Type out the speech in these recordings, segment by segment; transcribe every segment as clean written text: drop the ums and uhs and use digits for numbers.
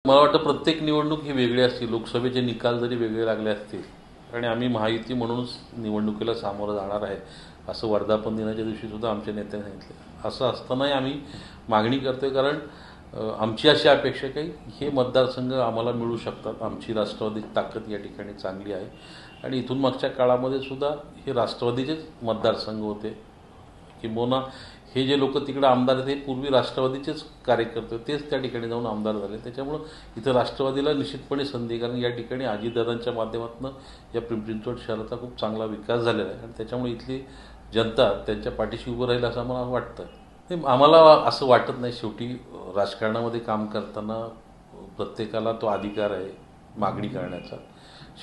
मला वाटतं प्रत्येक निवडणूक ही वेगळी असते. लोकसभेचे निकाल जरी वेगळे लागले असतील आणि आम्ही महायुती म्हणूनच निवडणुकीला सामोरं जाणार आहे असं वर्धापन दिनाच्या दिवशी सुद्धा आमच्या नेत्यांनी सांगितलं. असं असतानाही आम्ही मागणी करतोय, कारण आमची अशी अपेक्षा की हे मतदारसंघ आम्हाला मिळू शकतात. आमची राष्ट्रवादी ताकद या ठिकाणी चांगली आहे आणि इथून मागच्या काळामध्ये सुद्धा हे राष्ट्रवादीचेच मतदारसंघ होते. किंबहुना हे जे लोक तिकडे आमदार आहेत हे पूर्वी राष्ट्रवादीचेच कार्यकर्ते, तेच त्या ठिकाणी जाऊन आमदार झाले. त्याच्यामुळं इथं राष्ट्रवादीला निश्चितपणे संधी, कारण या ठिकाणी अजितदादांच्या माध्यमातून या पिंपरी चिंचवड शहराचा खूप चांगला विकास झालेला आहे आणि त्याच्यामुळे इथली जनता त्यांच्या पाठीशी उभं राहील असं मला वाटतं. आम्हाला असं वाटत नाही. शेवटी राजकारणामध्ये काम करताना प्रत्येकाला तो अधिकार आहे मागणी करण्याचा.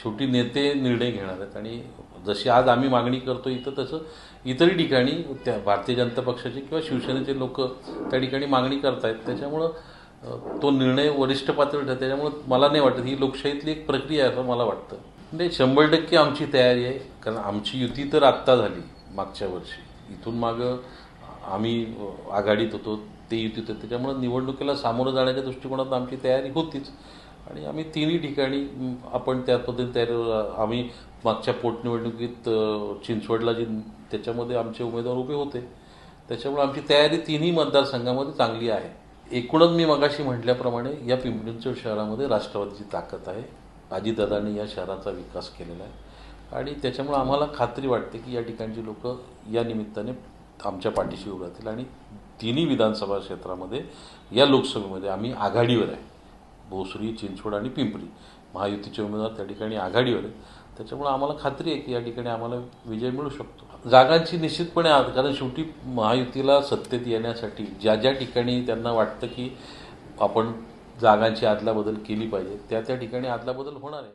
शेवटी नेते निर्णय घेणार आहेत आणि जशी आज आम्ही मागणी करतो इथं, तसं इतरही ठिकाणी त्या भारतीय जनता पक्षाचे किंवा शिवसेनेचे लोक त्या ठिकाणी मागणी करतायत. त्याच्यामुळं तो निर्णय वरिष्ठ पातळीवर ठरतो. त्याच्यामुळं मला नाही वाटत, ही लोकशाहीतली एक प्रक्रिया आहे असं मला वाटतं. म्हणजे 100% आमची तयारी आहे, कारण आमची युती तर आत्ता झाली मागच्या वर्षी. इथून मागं आम्ही आघाडीत होतो, ते युतीत होते. त्याच्यामुळं निवडणुकीला सामोरं जाण्याच्या दृष्टिकोनात आमची तयारी होतीच आणि आम्ही तिन्ही ठिकाणी आपण त्या पद्धतीने तयारी. आम्ही मागच्या पोटनिवडणुकीत चिंचवडला त्याच्यामध्ये आमचे उमेदवार उभे होते. त्याच्यामुळे आमची तयारी तिन्ही मतदारसंघामध्ये चांगली आहे. एकूणच मी मगाशी म्हटल्याप्रमाणे या पिंपरी चिंचवड शहरामध्ये राष्ट्रवादीची ताकद आहे. अजितदादांनी या शहराचा विकास केलेला आहे आणि त्याच्यामुळे आम्हाला खात्री वाटते की या ठिकाणची लोक या निमित्ताने आमच्या पाठीशी उभे राहतील आणि तिन्ही विधानसभा क्षेत्रामध्ये या लोकसभेमध्ये आम्ही आघाडीवर आहे. भोसरी, चिंचवड आणि पिंपरी महायुतीचे उमेदवार त्या ठिकाणी आघाडीवर आहेत. त्याच्यामुळे आम्हाला खात्री आहे की या ठिकाणी आम्हाला विजय मिळू शकतो. जागांची निश्चितपणे, कारण शेवटी महायुतीला सत्तेत येण्यासाठी ज्या ज्या ठिकाणी त्यांना वाटतं की आपण जागांची अदलाबदल केली पाहिजे त्या त्या ठिकाणी अदलाबदल होणार आहे.